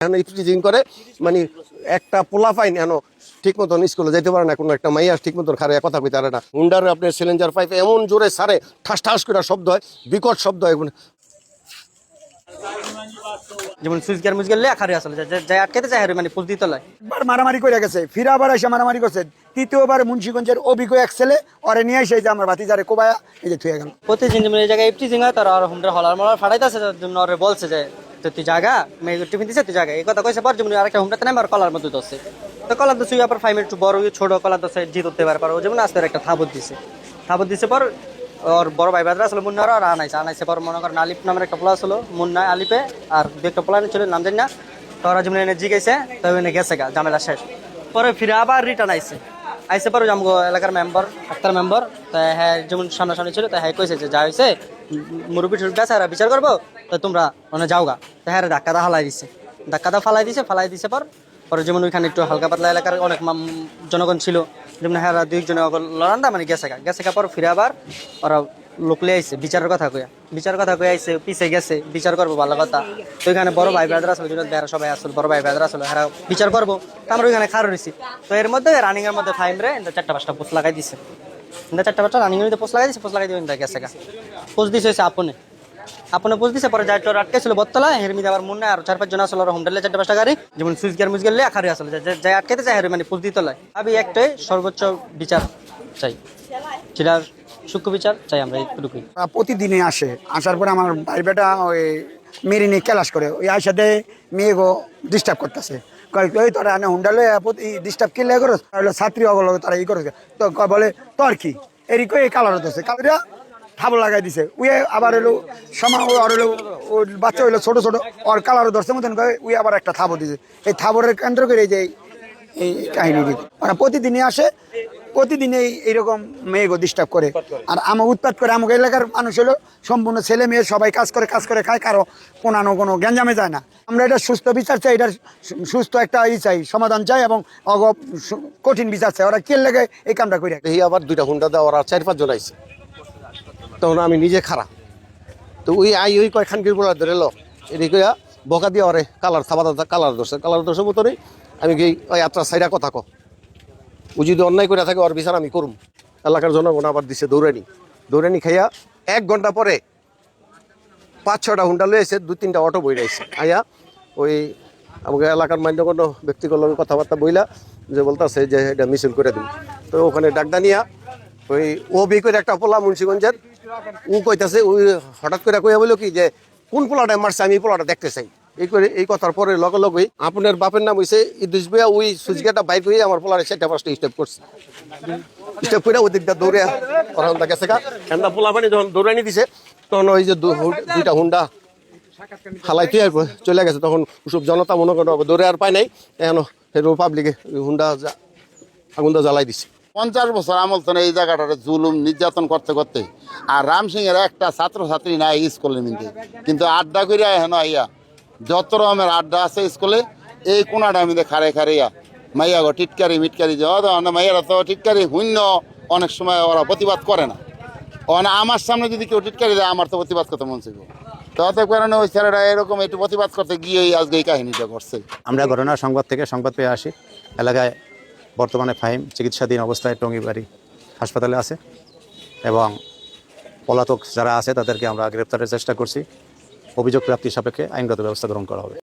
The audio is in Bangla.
এখন ইফটিজিং করে মানে একটা পোলা পাইন এখন ঠিক মতন স্কুলে যেতে পারে না, কোনো একটা মাইয়া ঠিক মতন খারে কথা কইতে পারে না। হুন্ডার আপনার সিলিন্ডার পাইপে এমন জোরে সারে ঠাস ঠাস করে শব্দ হয়, বিকট শব্দ হয়। যেমন সুইচ গিয়ার মুজ গেলে আখারে আসলে যাই আটকাতে চাই মানে পুল দিতে লয় মারামারি করে গেছে, ফিরে আবার এসে মারামারি করছে। তৃতীয়বার মুন্সিগঞ্জের অভিজ্ঞ এক ছেলে ওরে নিয়ে এসে যে আমার ভাতিজারে কোবায়া এই যে থুয়ে গেল। প্রতিদিন যেমন এই জায়গায় ইফটিজিং হয় তারা আর হুমরা হলার মলার ফাটাইতেছে, তার জন্য ওরে বলছে যে তুই জায়গা মেয়ে টিফিন দিছে তুই জায়গা এই কথা কইছে পর যেমন আরেকটা হুমরাতে নামে আর কলার মধ্যে দছে তো কলার দছে আবার 5 মিনিট বড় ছোট কলার দছে জিত হতে পারে ও যেমন আজকে একটা থাবত দিছে পর ওর বড় ভাই বাদরা আসলে মুন্না আর আনাইছে পর মনে করেন আলিফ নামের একটা পোলা ছিল, মুন্না আলিপে আর দু একটা পোলা ছিল নাম জানি না। তো ওরা যেমন এনে জিগাইছে তবে এনে গেছে গা ঝামেলা শেষ। পরে ফিরে আবার রিটার্ন আইসে পরে আমগো এলাকার মেম্বার ডাক্তার মেম্বার তাই হ্যাঁ যেমন সামনাসামনি ছিল তাই হ্যাঁ কইছে যে যা হয়েছে মুরব্বী টুরব্বী আছে আর বিচার করবো তো তোমরা মানে যাওগা। তাই হ্যাঁ ধাক্কাটা ফালাই দিছে পরে যেমন ওইখানে একটু হালকা পাতলা এলাকার অনেক জনগণ ছিল, যেমন হ্যাঁ দুইজনে লড়ান্দা মানে গেছে পর ফিরে আবার ওরা লোক লিয়ে আইসে বিচারের কথা কয়ে আইসে পিছিয়ে গেছে বিচার করবো ভালো কথা। তো ওইখানে বড় ভাই ব্রাদার আসলো সবাই আসলো, বড় ভাই ব্রাদার আসলো হ্যাঁ বিচার করবো। আমরা ওইখানে খারো রয়েছি। তো এর মধ্যে রানিং এর মধ্যে ফাইম রে 4-5টা পোস্ট লাগাই দিছে, 4-5টা রানিং এর মধ্যে পোস্ট লাগাই দিয়ে গেছে পোস্ট দিছে হয়েছে আপনে পোস্ট দিছে পরে যাই তোর আটকে ছিল বত্তলা এর মধ্যে আবার মনে আর 4-5 জন আসলো হোম ডেলে 4-5টা গাড়ি যেমন সুইচ গিয়ার মুজ গেলে আখারে আসলে যাই আটকাতে চাই মানে পোস্ট দিতে লয়। আমি একটাই সর্বোচ্চ বিচার চাই, সেটা সূক্ষ্ম বিচার চাই আমরা এইটুকুই। প্রতিদিনে আসার পরে আমার ভাই বেটা ওই মেরে নিয়ে ক্লাস করে ওই আসাতে মেয়েগো ডিস্টার্ব করতেছে। ওই তোরা হুন্ডালে ডিস্টার্ব কিনলে করো ছাত্রী অগল তারা ই করে তো বলে তোর কি এরই কই কালার হতেছে কালারা থাবো লাগাই দিছে উই আবার এলো আর হলো ওর বাচ্চা হইলো ছোট ওর কালার ধরছে মতন উই আবার একটা থাবো দিছে। এই থাবরের কেন্দ্র করে যে এই কাহিনী দিকে ওরা প্রতিদিনই আসে, প্রতিদিন এইরকম মেয়েগো ডিস্টার্ব করে আর আমাকে উৎপাত করে। আমাকে এলাকার মানুষ হলো সম্পূর্ণ ছেলে মেয়ে সবাই কাজ করে খায়, কারো কোনো গ্যাঞ্জামে যায় না। আমরা এটা সুস্থ বিচার চাই, এটা সুস্থ একটা চাই সমাধান চাই এবং কঠিন বিচার চাই। ওরা কে লেগে এই কামটা করে এই আবার 2টা হুন্ডা দেওয়া ওরা 4-5 জন আইছে, তখন আমি নিজে খারাপ তো ওই কয়েকখানকির বলা ধরে এলো এদিকে বকা দিয়ে ওরে কালার দোষের মতনই আমি কি ওই আত্রা সাইরা কথা ও যদি অন্যায় করে থাকে ওর বিচার আমি করুম। এলাকার জনগণ আবার দিছে দৌড়ানি খাইয়া 1 ঘন্টা পরে 5-6টা হুন্ডা লয়ে এসে 2-3টা অটো বইরা আইছে আইয়া ওই আমাকে এলাকার মান্যগণ্য ব্যক্তিগত কথাবার্তা বইলা যে বলতেছে যে এটা মিছিল করে দিন। তো ওখানে ডাকদা নিয়া ওই ও করে একটা পোলা মুন্সিগঞ্জের ও কইতাছে ওই হঠাৎ করে কইয়া বললো কি যে কোন পোলাটা মারছে আমি এই পোলাটা দেখতে চাই। এই কথার পরে লগেই আপনার বাপের নাম হয়েছে ইদ্রিস ভাইয়া ওই সুইচগেটটা বাইক হয়ে আমার পোলারে 4-5টা স্টেপ করছে, স্টেপ করে ওই দিকটা দৌড়ে ওরা গেছে ঠান্ডা পোলা পানি যখন দৌড়ানি দিছে তখন ওই যে 2টা হুন্ডা খালাই তুই চলে গেছে। তখন ওসব জনতা মনে করো দৌড়ে আর পায় নাই, এখন পাবলিকে হুন্ডা আগুনটা জ্বালাই দিছে। 50 বছর আমল তো এই জায়গাটাতে জুলুম নির্যাতন করতে আর রামসিংহের একটা ছাত্রছাত্রী নাই স্কুলের মধ্যে, কিন্তু আড্ডা করিয়া হেন আইয়া যত রকমের আড্ডা আছে স্কুলে এই কোনাটা মধ্যে খারে মাইয়া গো টিটকারি মিটকারি যে মাইয়ারা তো টিটকারি শূন্য অনেক সময় ওরা প্রতিবাদ করে না। আমার সামনে যদি কেউ টিটকারি দেয় আমার তো প্রতিবাদ করতে মন চাইব। তত কারণে ওই ছেলেরা এরকম একটু প্রতিবাদ করতে গিয়েই আজকে এই কাহিনীটা করছে। আমরা ঘটনার সংবাদ পেয়ে আসি। এলাকায় বর্তমানে ফাহিম চিকিৎসাধীন অবস্থায় টঙ্গিবাড়ি হাসপাতালে আছে এবং পলাতক যারা আছে তাদেরকে আমরা গ্রেপ্তারের চেষ্টা করছি। অভিযোগ প্রাপ্তির সাপেক্ষে আইনগত ব্যবস্থা গ্রহণ করা হবে।